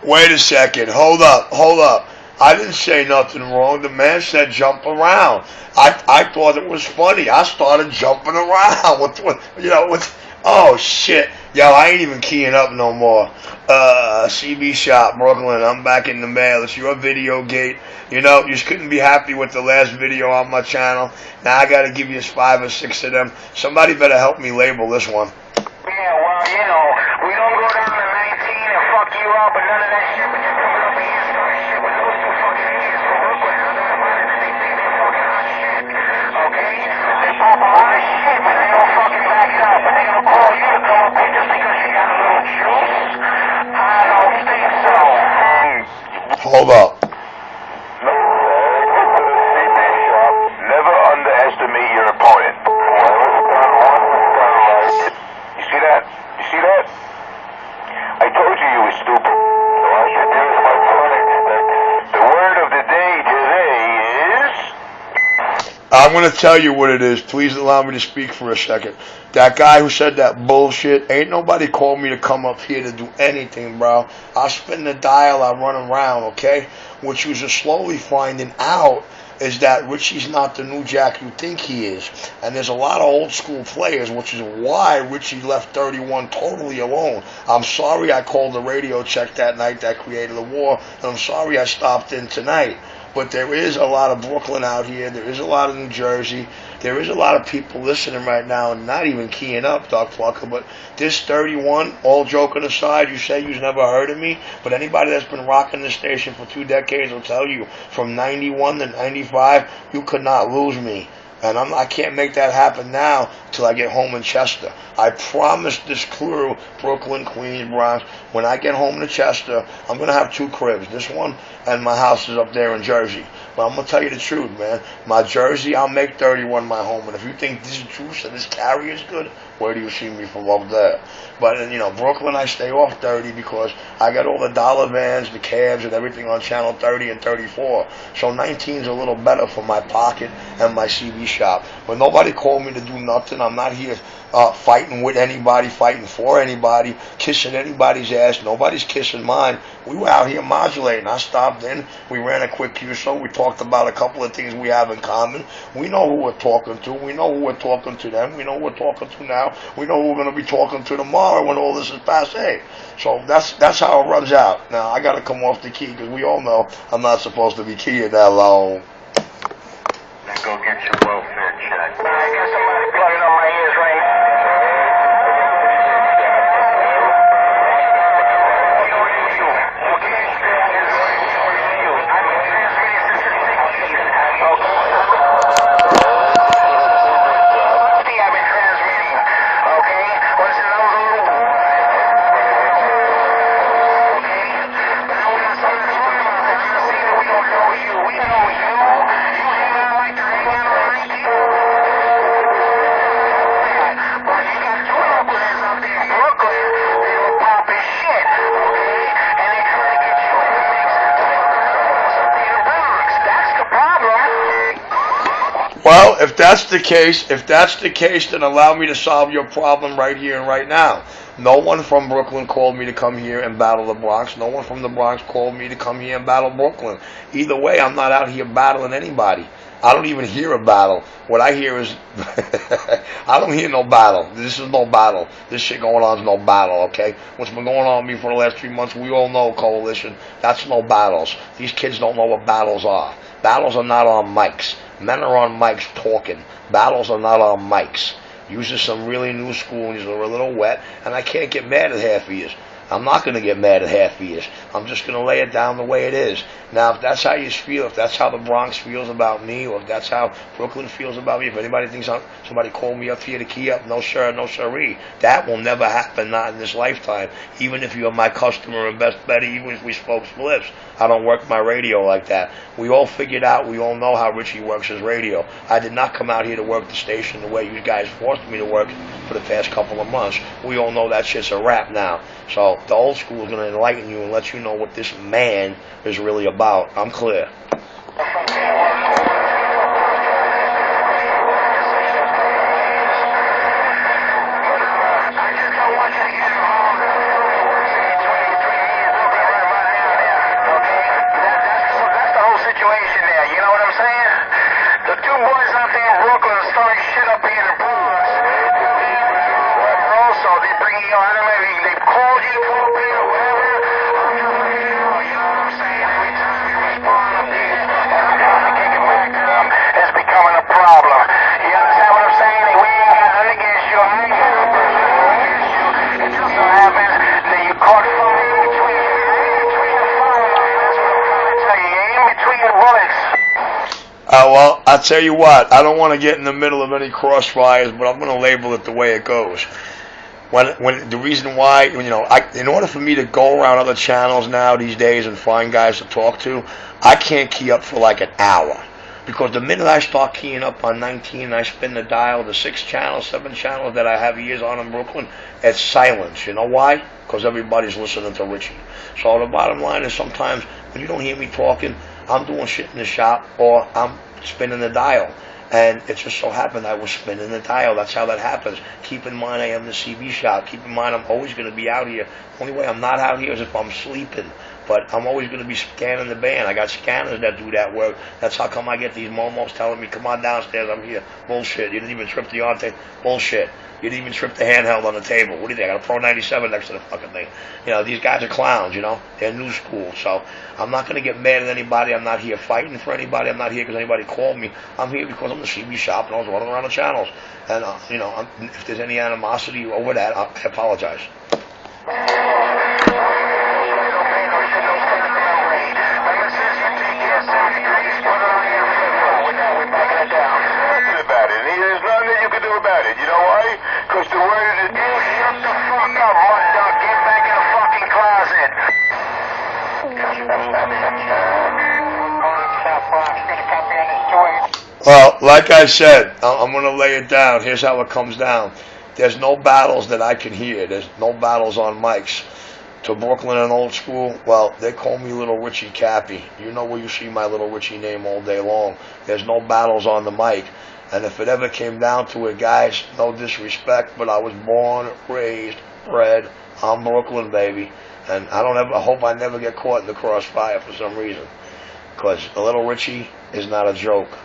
Wait a second. Hold up. Hold up. I didn't say nothing wrong. The man said jump around. I thought it was funny. I started jumping around. Oh, shit. Yo, I ain't even keying up no more. CB Shop, Brooklyn. I'm back in the mail. It's your video gate. You know, you just couldn't be happy with the last video on my channel. Now I got to give you 5 or 6 of them. Somebody better help me label this one. Yeah, well, you know, we don't go down to 19 and fuck you up and none of that shit, but you're coming up here and starting shit with those 2 fucking idiots from Brooklyn. How that about it? They think they're fucking hot shit, okay? They pop a lot of shit, but they don't fucking back it up. And they gonna call you to come up here just because you got a little juice? I don't think so. Hold up. Never underestimate your opponent. You see that? You see that? I told you were stupid. So I should do is my point. The word of the day today is... I'm going to tell you what it is. Please allow me to speak for a second. That guy who said that bullshit, ain't nobody called me to come up here to do anything, bro. I spin the dial, I run around, okay? What you are slowly finding out is that Richie's not the new Jack you think he is. And there's a lot of old school players, which is why Richie left 31 totally alone. I'm sorry I called the radio check that night that created a war, and I'm sorry I stopped in tonight. But there is a lot of Brooklyn out here. There is a lot of New Jersey. There is a lot of people listening right now and not even keying up, Doc Plucker. But this 31, all joking aside, you say you've never heard of me. But anybody that's been rocking this station for 2 decades will tell you, from 91 to 95, you could not lose me. And I can't make that happen now till I get home in Chester. I promised this crew, Brooklyn, Queens, Bronx, when I get home to Chester, I'm going to have 2 cribs. This one and my house is up there in Jersey. But I'm going to tell you the truth, man. My Jersey, I'll make 31 my home. And if you think this juice and this carry is good, where do you see me from up there? But, you know, Brooklyn, I stay off 30 because I got all the dollar vans, the cabs, and everything on channel 30 and 34. So 19's a little better for my pocket and my CB shop. But nobody called me to do nothing. I'm not here fighting with anybody, fighting for anybody, kissing anybody's ass. Nobody's kissing mine. We were out here modulating. I stopped in. We ran a quick QSO. We talked about a couple of things we have in common. We know who we're talking to. We know who we're talking to them. We know who we're talking to now. We know who we're going to be talking to tomorrow when all this is passé. So that's how it runs out. Now, I got to come off the key because we all know I'm not supposed to be keying that long. Now go get your welfare check. I got somebody plugging on my ears right now. Well, if that's the case, then allow me to solve your problem right here and right now. No one from Brooklyn called me to come here and battle the Bronx. No one from the Bronx called me to come here and battle Brooklyn. Either way, I'm not out here battling anybody. I don't even hear a battle. What I hear is, I don't hear no battle. This is no battle. This shit going on is no battle, okay? What's been going on with me for the last 3 months, we all know, Coalition, that's no battles. These kids don't know what battles are. Battles are not on mics. Men are on mics talking. Battles are not on mics. Uses some really new school and you're a little wet, and I can't get mad at half of you. I'm not going to get mad at half of you. I'm just going to lay it down the way it is. Now, if that's how you feel, if that's how the Bronx feels about me, or if that's how Brooklyn feels about me, if anybody thinks somebody called me up here to key up, no sir, no sirree. That will never happen, not in this lifetime. Even if you're my customer and best buddy, even if we spoke spliffs, I don't work my radio like that. We all figured out, we all know how Richie works his radio. I did not come out here to work the station the way you guys forced me to work for the past couple of months. We all know that shit's a wrap now. So the old school is going to enlighten you and let you know what this man is really about. I'm clear. fucking, I don't know if they called you to come up here or whatever. I'm just letting you know what I'm saying? Every time you respond up here, and I'm trying to kick it back down, it's becoming a problem. You understand what I'm saying? We ain't got nothing against you. I ain't got nothing against you. It just so happens that you caught fire in between the fire line. That's what I'm trying to tell you. You're in between the bullets. Well, I'll tell you what, I don't want to get in the middle of any crossfires, but I'm going to label it the way it goes. When the reason why, in order for me to go around other channels now these days and find guys to talk to, I can't key up for like an hour. Because the minute I start keying up on 19 and I spin the dial, the 6 channels, 7 channels that I have years on in Brooklyn, it's silence. You know why? Because everybody's listening to Richie. So the bottom line is sometimes when you don't hear me talking, I'm doing shit in the shop or I'm spinning the dial. And it just so happened I was spinning the dial. That's how that happens. Keep in mind I am the CB shop. Keep in mind I'm always going to be out here. The only way I'm not out here is if I'm sleeping. But I'm always going to be scanning the band. I got scanners that do that work. That's how come I get these momos telling me, come on downstairs, I'm here. Bullshit. You didn't even trip the ante. Bullshit. You didn't even trip the handheld on the table. What do you think? I got a Pro 97 next to the fucking thing. These guys are clowns, They're new school. So I'm not going to get mad at anybody. I'm not here fighting for anybody. I'm not here because anybody called me. I'm here because I'm the CB shop and I was running around the channels. And, if there's any animosity over that, I apologize. You know why? Because the word is, shut the fuck up, mud dog. Get back in the fucking closet. Well, like I said, I'm going to lay it down. Here's how it comes down. There's no battles that I can hear. There's no battles on mics. To Brooklyn and old school, well, they call me Little Richie Cappy. You know where you see my Little Richie name all day long. There's no battles on the mic. And if it ever came down to it, guys, no disrespect, but I was born, raised, bred on Brooklyn, baby. And I hope I never get caught in the crossfire for some reason. Because Little Richie is not a joke.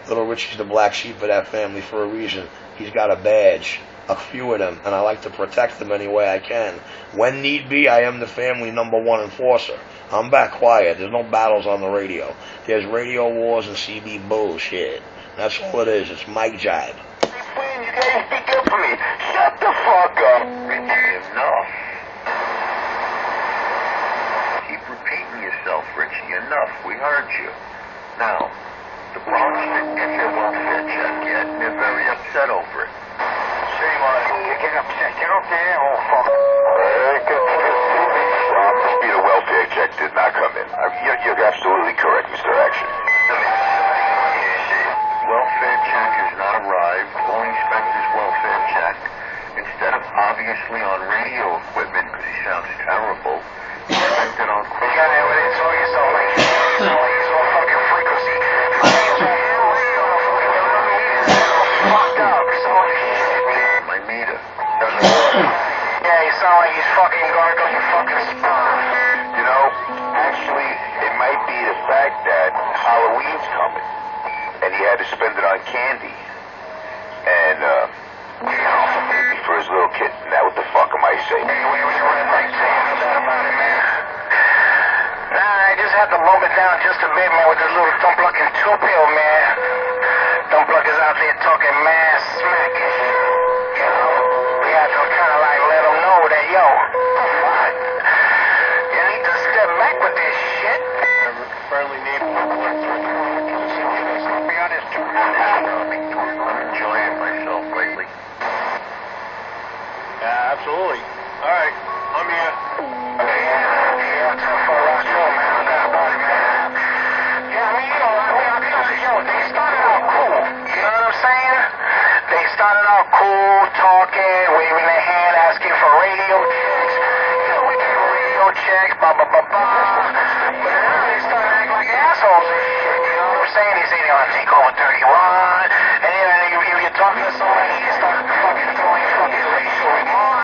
Little Richie's the black sheep of that family for a reason. He's got a badge, a few of them, and I like to protect them any way I can. When need be, I am the family #1 enforcer. I'm back quiet. There's no battles on the radio. There's radio wars and CB bullshit. That's all it is. It's mic jive. Hey, you guys speak up for me. Shut the fuck up. Enough. Keep repeating yourself, Richie. Enough. We heard you. Now, the Bronx didn't get their welfare check yet, and they're very upset over it. Shame on it. Get upset. Get up there. Oh, fuck. The welfare check did not come in. You're absolutely correct, Mr. Action. Welfare check has not arrived. Only Spencer's welfare check. Instead of obviously on radio equipment, because he sounds terrible, he spent it on quick. Yeah, but it's all you sound like. It's all fucking frequency. Fucked up. My meter. Yeah, you sound like he's fucking gargling your fucking spine. Actually, it might be the fact that Halloween's coming. And he had to spend it on candy. And, for his little kid. Now what the fuck am I saying? Hey, wait, wait, red light saying about it, man. Nah, I just had to bump it down just a bit, man, with this little Dumpluck and Two-Pill, man. Dumpluck is out there talking mad smack and shit. We had to kind of like let him know that, yo, what? You need to step back with this shit. Fairly need I'm enjoying myself lately. Yeah, absolutely. All right, I'm here. Yeah, tough for rock show, man. I got about it, man. Yeah, I mean, yo, they started out cool. You know what I'm saying? They started out cool, talking, waving their hand, asking for radio checks. We gave a radio check, blah, blah, blah, blah. But now they started acting like assholes and shit. You know what I'm saying? They say they want to take over